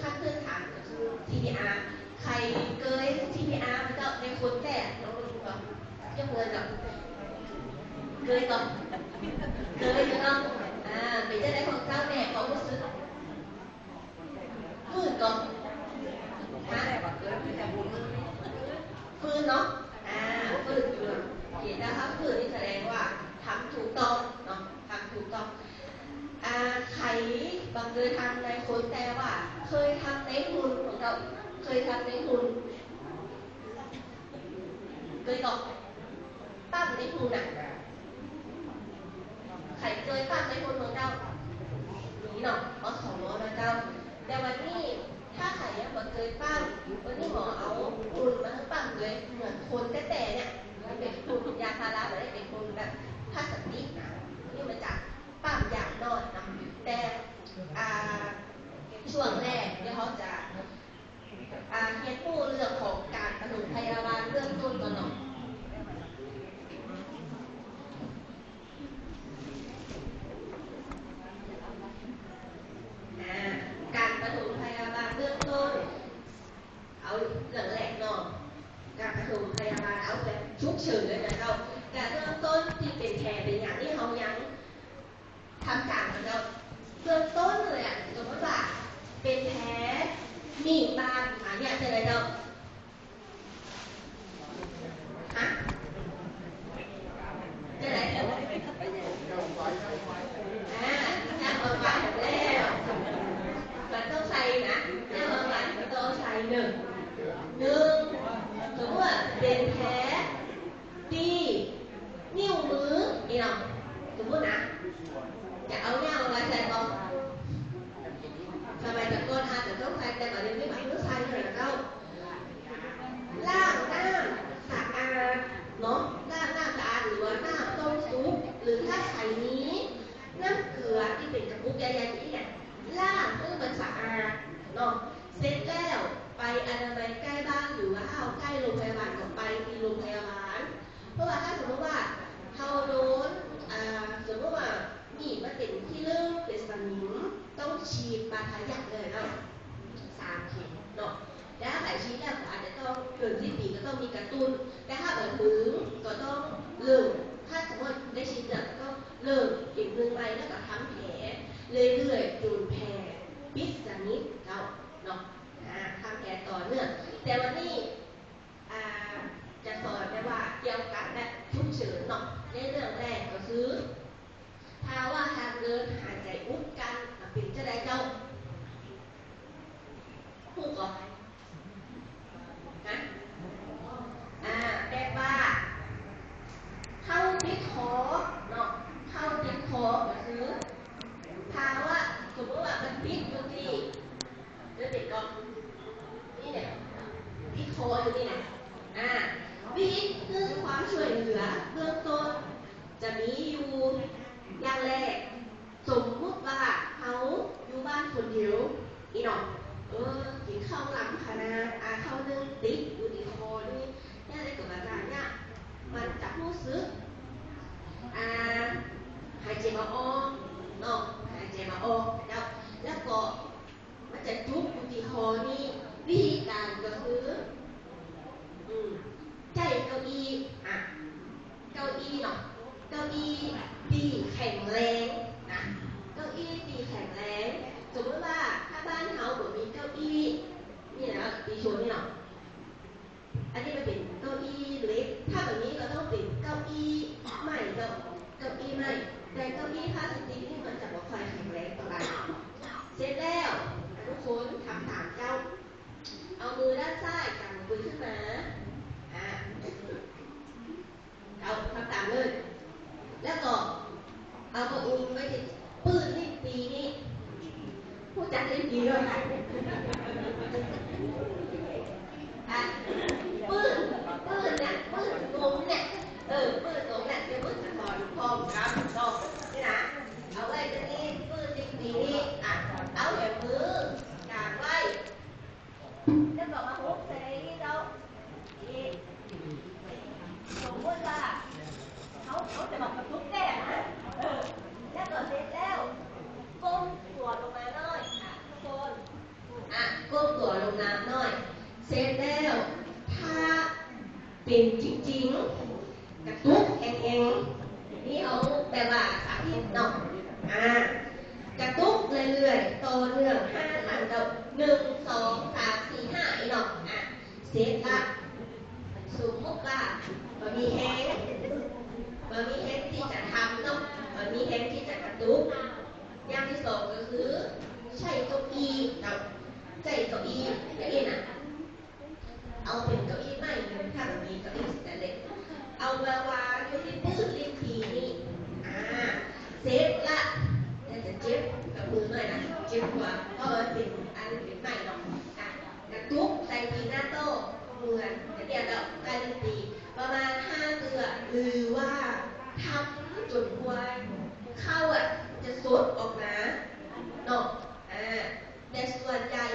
ขั้นพื้นฐานก็คือ TPR ใครเกย TPR มันจะในคนแต่น้องรู้ก่อนยกมือกับเกยก่อนเกยเนาะเป็นจะได้ของเจ้าแม่ของรู้สึกฟื้นก่อนฟื้นเนาะฟื้นอยู่เห็นนะคะฟื้นนี่แสดงว่าทำถูกต้องเนาะทำถูกต้องใครบางเคยทำในคนแต่ว่าเคยทำในหุ่นของเราเคยทำในหุ่นเคยตอบปั้มในหุ่นใครเคยปั้มในหุ่นของเรานี่เนาะเอาสองล้อนะเจ้าแต่วันนี้ถ้าใครยังไม่เคยปั้มวันนี้หมอเอาหุ่นมาให้ปั้มเลยเหมือนคนแต่เนี่ยมันเป็นหุ่นยาพาราไม่ได้เป็นหุ่นแบบพลาสติกนะนี่มันจะปั้มอย่างนอนนะแต่ช่วงแรกที่เขาจะเรียนรู้เรื่องของการปฐมพยาบาลเรื่องต้นก่อนเนาะการปฐมพยาบาลเบื้องต้นเอาเรื่องแรกเนาะการปฐมพยาบาลเอาแบบฉุกเฉินเลยนะเราการเริ่มต้นที่เป็นแผลเป็นอย่างที่เขายังทำการของเราเบื้องต้นเลยสมมติว่าเป็นแผลมีบาดเนี่ยเป็นอะไรเราฮะเป็นอะไรยังเอาไว้แล้วมันต้องใส่นะยังเอาไว้มันต้องใส่หนึ่งสมมติว่าเป็นแผลที่นิ้วมือนี่เนาะสมมตินะจะเอาเงาอะไรใส่ก่อนทำไมแต่ก่อนจะต้องใส่แต่ก่อนเดี๋ยวนี้มันต้องใส่เลยนะเจ้าล้างหน้าสะอาดเนาะล้างหน้าสะอาดหรือว่าหน้าต้มซุปหรือถ้าใส่นี้น้ำเกลือที่เป็นกระปุกใหญ่ๆนี่เนี่ยล้างเพื่อมันสะอาดเนาะเสร็จแล้วไปอนามัยใกล้บ้านหรือว่าเอาใกล้โรงพยาบาลก็ไปที่โรงพยาบาลเพราะว่าถ้าสมมติว่าเขาโดนสมมติว่ามีดมาติดที่เริ่มเป็นสนิมต้องฉีดบาดทะยักเลยเนาะ3 เข็มเนาะแล้วถ้าฉีดแล้วอาจจะต้องเกินที่ปีก็ต้องมีกระตุ้นแต่ถ้าเกิดถึงก็ต้องเลิกถ้าสมมติได้ฉีดแล้วก็ต้องเลิกอีก1 ใบแล้วก็ทำแผลเรื่อยๆจนแผลปิดสนิทเนาะทำแผลต่อเนื่องแต่วันนี้จะสอนได้ว่าเกี่ยวกับแบบฉุกเฉินเนาะในเรื่องแรกก็คือภาวะทางเดินหายใจอุดกันเป็นจะได้เจ้าพูดก่อนนะแบบว่าเข้าติดคอเนาะเข้าติดคอก็คือภาวะสมมติว่ามันปิดอยู่ที่เด็กก่อนนี่เนี่ยติดคออยู่นี่นะวิธีคือความช่วยเหลือเบื้องต้นจะมีอยู่อย่างแรกสมมติว่าเขาอยู่บ้านคนเดียวอีหนอกินข้าวหลังขนาดข้าวนึ่งติดอยู่ที่คอนี่นี่อะไรกับอาจารย์เนี่ยมันจะรู้สึกหายใจมาออกเนาะหายใจมาออกแล้วก็มันจะจุกอยู่ที่คอนี่วิธีการก็คือใช่เก้าอี้เก้าอี้เนาะเก้าอี้ดีแข็งแรงนะเก้าอี้ดีแข็งแรงสมมติว่าถ้าบ้านเขาแบบมีเก้าอี้นี่นะตีชนนี่เนาะอันนี้มันเป็นเก้าอี้เล็กถ้าแบบนี้ก็ต้องเป็นเก้าอี้ใหม่เก้าอี้ใหม่แต่เก้าอี้พลาสติกนี่มันจะบอกไฟแข็งแรงต่อไปเสร็จแล้วทุกคนทำตามเจ้าเอามือด้านซ้ายกำมือขึ้นมาเอาทำตามเลยแล้วก็เอากระอุ้มไว้ที่ปืนนี่ตีนี่ผู้จัดเล่นดีเลยปืนเนี่ยปืนตรงเนี่ยปืนตรงเนี่ยเดี๋ยวปืนจะถอนพร้อมครับตรงนี่นะเอาไว้ตรงนี้ปืนตีนี่เอาแหวนมือกางไว้แล้วก็มาหุบใส่นี่เจ้าสมมติว่าเขาจะบอกกับทุกแก่นะแล้วก็เสร็จแล้วก้มตัวลงมาหน่อยทุกคน เป็นจริงๆกระตุกแห้งๆนี่เอาแบบว่าสาธิตเนาะกระตุกเรื่อยๆต่อเนื่อง5 ครั้งเดียว1 2 3 4 5อีเนาะเสร็จละสมมติว่ามันมีแห้งที่จะทำเนาะมันมีแห้งที่จะกระตุกอย่างที่สองก็คือใช้เก้าอี้เนาะใช้เก้าอี้อย่างนี้นะเอาเป็นเก้าอี้ใหม่เลยถ้ามันมีเก้าอี้สแตนเลสเอามาวางอยู่ที่พื้นริมทีนี่เสร็จละจะเจ็บกับมือหน่อยนะเจ็บกว่าเพราะมันเป็นอันเป็นใหม่เนาะกระตุกใส่ทีหน้าโต๊ะเหมือนเดี๋ยวเราการดนตรีประมาณ5 เดือนหรือว่าทำจนกว่าเข้าจะสดออกมาเนาะแต่ส่วนใหญ่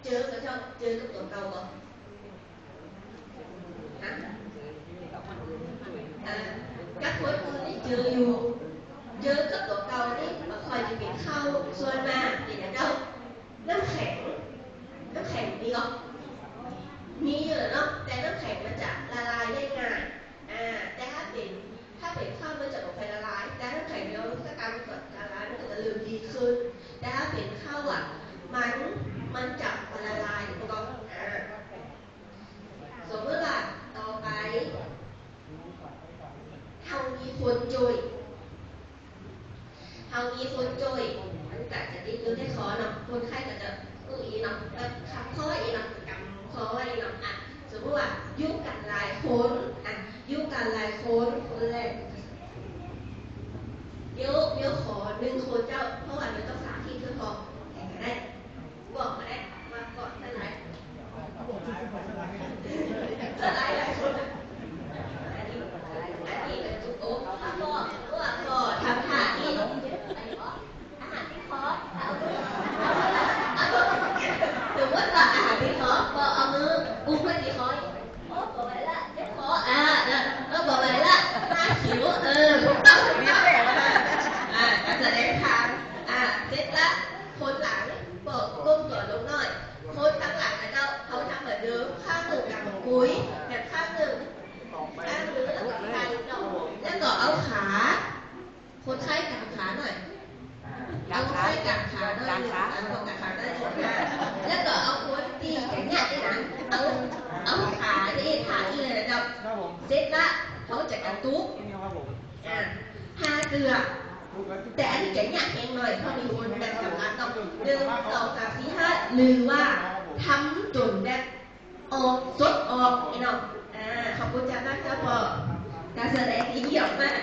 เจอกับตัวเก่าก่อนcác khốiอื่นนี่เจออยู่เจอกับตัวเก่านี่มาคอยจะเป็นเข้าส่วนมาเดี๋ยวเราน้ำแข็งมีหรอมีอยู่เนาะแต่น้ำแข็งมันจะละลายได้ง่ายแต่ถ้าเป็นข้าวมันจะออกไปละลายแต่น้ำแข็งเดี๋ยวถ้าการมันละลายมันก็จะเริ่มดีขึ้นแต่ถ้าเป็นข้าวมันจะละลายก็สมมติว่าต่อไปเฮามีคนจุยมันก็จะติดอยู่ในคอเนาะคนไข้ก็จะอีเนาะขับคออีเนาะกำคออีเนาะสมมติว่ายุ่งกันหลายคนคนแรกเดี๋ยวขอ1 คนเจ้าเพราะว่าเดี๋ยวต้องสาธิตเพื่อพอแข่งกันได้บอกมาได้มาก่อนเท่าไหร่หลายคนอันนี้เป็นจุดโอ๊ก็ทำท่าที่อาหารที่คอสมมติว่าอาหารที่คอก็เอามืออุ้มไว้ที่คอบอกไปละเจ็บคอบอกไปละหน้าขิวถูกต้องการแสดงทางเสร็จละคนหลังบอกก้มตัวลงหน่อยคนข้างหลังนะเจ้าเขาทำเหมือนเดิมข้างหนึ่งกับกุ้ยแบบข้างหนึ่งแล้วก็ใส่เนาะแล้วก็เอาขาคนไข้กางขาหน่อยเอาคนไข้กางขาหน่อยแล้วก็เอาคนตีอย่างเงี้ยนี่นะเอาขาที่เลยนะเจ้าเสร็จละเขาจะกระตุก5 เดือนแต่อันนี้จะยากเองหน่อยเพราะมีคนแบบสำคัญต้อง1 2 3 4 5หรือว่าทำจนแบบออกสดออกไอ้น้องขอบคุณจ้ามากเจ้าพ่อการแสดงที่เยี่ยมมาก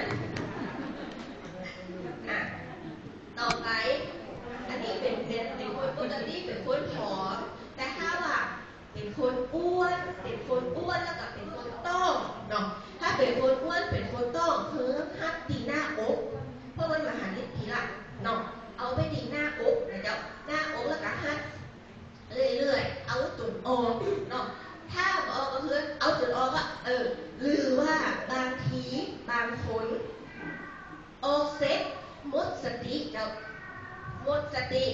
ต่อไปอันนี้เป็นคนปกติเป็นคนผอมแต่ถ้าว่าเป็นคนอ้วนแล้วก็เป็นคนต้องเนาะถ้าเป็นคนอ้วนเป็นคนต้องคือฮัตตีหน้าอกเพราะมันมาหานิดทีละเนาะเอาไปดีหน้าอกนะเจ้าหน้าอกแล้วก็ฮัตเรื่อยๆเอาจุดออกเนาะถ้าออกก็คือเอาจุดออกหรือว่าบางทีบางคนออกเซ็ตหมดสติเจ้าหมดสติ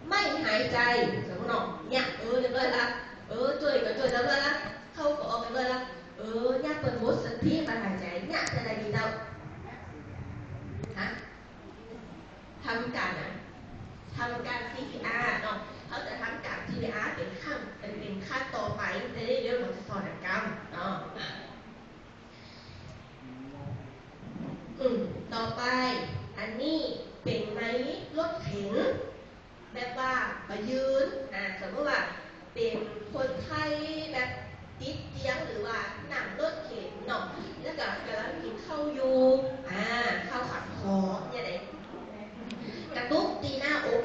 ไม่หายใจสมมติเนาะเนี่ยเรียบร้อยละช่วยแล้วละเข้าก็ออกเลยละเนี่ยเปิดหมดสติมาหายใจเนี่ยจะได้ดีเจ้าทำการ CPR เนาะเขาจะทำการ CPR เป็นขั้นต่อไปในเรื่องของสอนกรรมเนาะต่อไปอันนี้เป็นไม้รถเข็นแบบว่ามายืนสมมติว่าเป็นคนไข้แบบติดเตียงหรือว่านั่งรถเข็นเนาะแล้วก็กำลังกินข้าวอยู่ข้าวขัดคอเนี่ยไหนกระตุกตีหน้าอก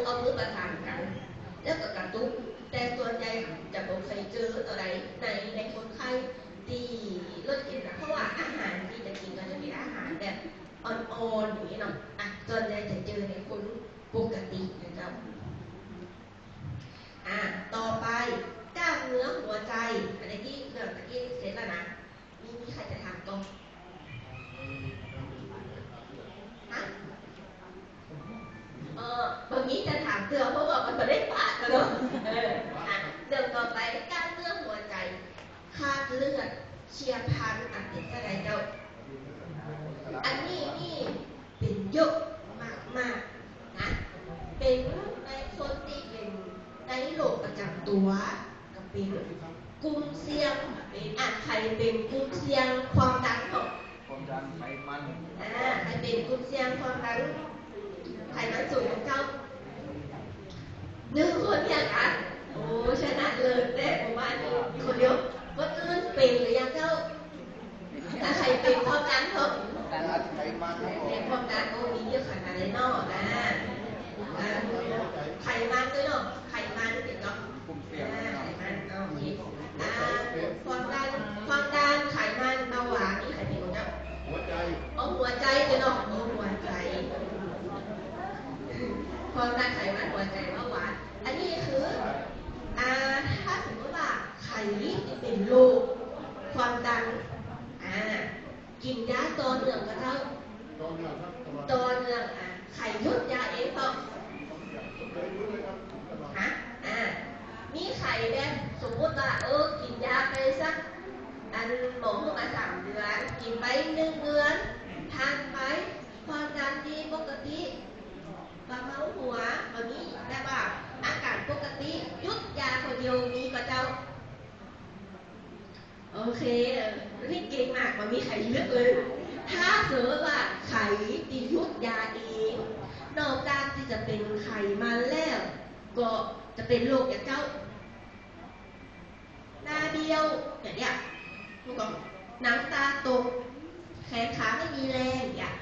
เอามือประสานกันแล้วก็กระตุกแต่ส่วนใหญ่จะบอกเคยเจออะไรในคนไข้ตีรถเข็นเพราะว่าอาหารที่จะกินก็จะเป็นอาหารแบบอ่อนๆอย่างนี้เนาะส่วนใหญ่จะเจอในคนปกตินะครับต่อไปกล้ามเนื้อหัวใจอันนี้ที่เรื่องตะกี้เสร็จแล้วนะมีใครจะถามก่อนบางทีจะถามเตือนเพราะว่ามันไม่ได้ปาดกันเนาะเรื่องต่อไปกล้ามเนื้อหัวใจ เลือดเชียร์พันอันเป็นอะไรเจ้าอันนี้นี่เป็นเยอะมากๆนะเป็นในคนที่เป็นในโรคประจำตัวก็เป็นกลุ่มเสี่ยงเป็นใครเป็นกลุ่มเสี่ยงความดันของความดันไขมันใครเป็นกลุ่มเสี่ยงความดันไขมันสูงของเจ้า1 คนเนี่ยกันโอ้ชนะเลยแต่ผมว่านี่คนเดียวคนอื่นเป็นหรือยังเจ้าถ้าใครเป็นความดันเถอะไขมันเป็นความดันก็มีเยอะขนาดเลยเนาะไขมันด้วยเนาะไขมันเป็นเนาะไขมันเอาโอเคความดันไขมันเบาหวานนี่ใครเป็นเจ้าหัวใจหัวใจด้วยเนาะหัวใจความดันไขมันหัวใจเบาหวานอันนี้คือถ้าสมมติว่าไขเป็นโรคความดันกินยาต่อเนื่องก็เท่าต่อเนื่องไขยุดยาเองเปล่ามีไข่แบบสมมติว่ากินยาไปสักหมอให้มา3 เดือนกินไป1 เดือนทานไปความดันดีปกติบาเมาหัวแบบนี้ได้ป่ะอาการปกติยุดยาคนเดียวนี้ก็เจ้าโอเคนี่เก่งมากมันมีไข่เยอะเลยถ้าเกิดว่าไข่ตียุดยาเองนอกจากที่จะเป็นไขมันแล้วก็จะเป็นโรคอย่างเจ้าหน้าเดียวอย่างเนี้ยพวกก็หนังตาตกแขนขาไม่มีแรงอย่าง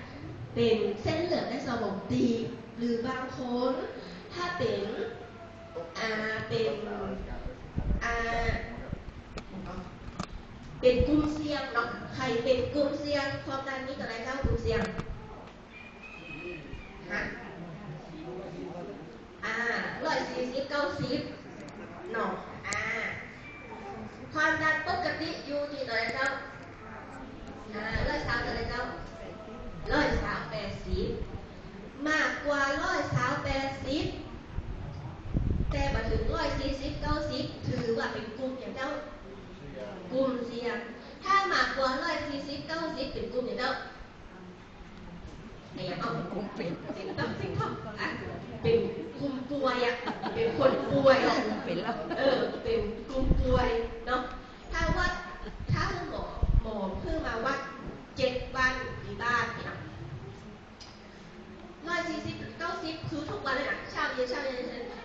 เป็นเส้นเลือดในสมองตีบหรือบางคนถ้าเป็นเป็นกลุ่มเสี่ยงเนาะใครเป็นกลุ่มเสี่ยงความดันนี้กับอะไรเจ้ากลุ่มเสี่ยงฮะ140-90เนาะความดันปกติอยู่ที่เท่าไหร่เจ้า130เท่าไหร่เจ้า130-80มากกว่า130-80แต่มาถึง140-90ถือว่าเป็นกลุ่มอย่างเจ้ากลุ่มเสี่ยงถ้ามากกว่า140-90เป็นกลุ่มอย่างเจ้าไอ้ยังเอากลุ่มเป็นสิ่งต้องเป็นกลุ่มป่วยเป็นคนป่วยเป็นแล้วเป็นกลุ่มป่วยเนาะถ้าหมอเพิ่งมาวัด7 วันที่บ้านนี่นะ140-90คือทุกวันเลยนะเช้าเย็น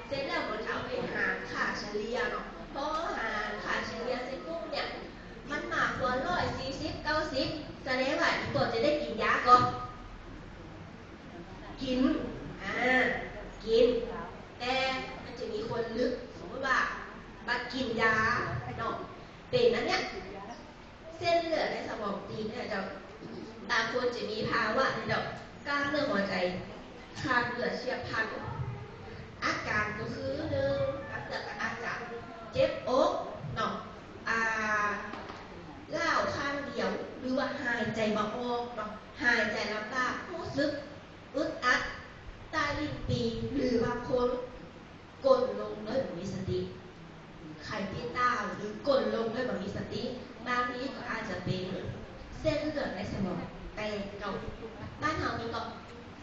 เสร็จแล้วหมอจะเอาไปหาค่าเฉลี่ยเนาะเพราะหาค่าเฉลี่ยเสร็จปุ๊บเนี่ยมันมากกว่า140-90แสดงว่าอีกตัวจะได้กินยาก่อนกินแต่มันจะมีคนลึกสมมติว่ามากินยาเนาะเป็นนั้นเนี่ยเส้นเลือดในสมองตีบเนี่ยจะบางคนจะมีภาวะเนาะกล้ามเนื้อหัวใจขาดเลือดเฉียบพลันอาการก็คือ1อาจจะเจ็บอกเนาะเล่าข้างเดียวหรือว่าหายใจบ่ออกเนาะหายใจลำบากรู้สึกอึดอัดใต้ลิ้นปีหรือบางคนกดลงด้วยแบบมีสติไข่ที่ตาหรือกดลงด้วยแบบมีสติบางทีก็อาจจะเป็นเส้นเลือดในสมองแตกเนาะบ้านเรามีก็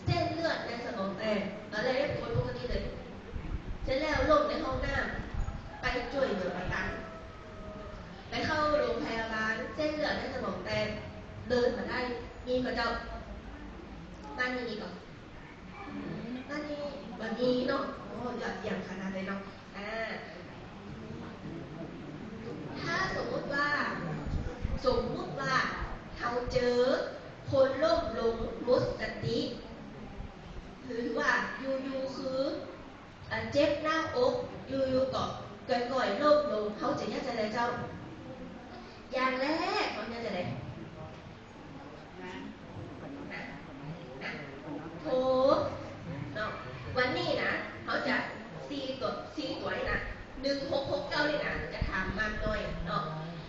เส้นเลือดในสมองแตกแล้วเลยคนปกติเลยเสร็จแล้วลงในห้องน้ำไปช่วยเหลือประกันไปเข้าโรงพยาบาลเส้นเลือดในสมองแตกเดินมาได้มีก็เจ้าบ้านนี้ก่อนบ้านนี้วันนี้เนาะยอดเยี่ยมขนาดเลยเนาะถ้าสมมุติว่าเราเจอคนล้มลงหมดสติหรือว่าอยู่คือเจ็บหน้าอกอยู่ก็ก่อยล้มลงเขาจะยังจะได้เจ้าอย่างแรกเขาจะได้โทรเนาะวันนี้นะเขาจะ4 ตัวนี่นะ1669นี่นะจะถามมากหน่อยเนาะ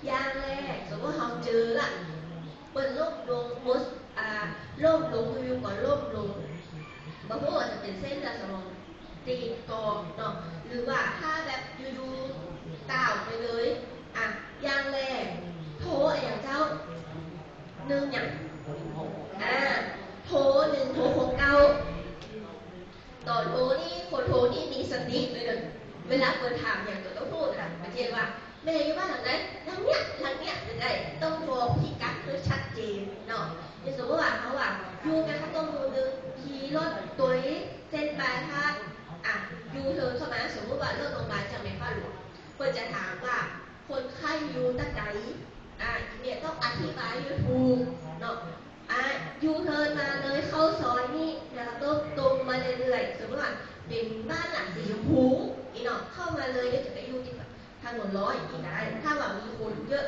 อย่างแรกสมมติเขาเจอละเปิดโรคลงมดโรคลงอยู่ก่อนโรคลงบางพวกจะเป็นเส้นเลือดสมองตีบก่อนเนาะหรือว่าถ้าแบบอยู่ๆต่าวไปเลยอย่างแรก หนึ่งอย่างโทรหนึ่งโทรหกเก้าตอนโทรนี่คนโทรนี่มีสติเลยเด้อเวลาเปิดถามอย่างตัวต้องพูดค่ะประเจนว่าแม่อยู่บ้านหลังไหนหลังเนี้ยเป็นไงต้องบอกพิกัดเพื่อชัดเจนเนาะอย่างสมมติว่าเขาว่าอยู่กันข้าวต้มมือนึงขี่รถตัวเส้นปลายทางอยู่เธอเข้ามาสมมติว่าเลิกโรงพยาบาลจากแม่ฟ้าหลวงเพื่อจะถามว่าคนไข้อยู่ตั้งไหนเนี่ยต้องอธิบายอยู่ถูกเนาะยูเทิร์นมาเลยเข้าซอยนี่นะคะตรงมาเรื่อยๆสมมติว่าเป็นบ้านหลังสีชมพูอีเนาะเข้ามาเลยเดี๋ยวจะไปอยู่ที่ถนนร้อยอีกได้ถ้าว่ามีคนเยอะ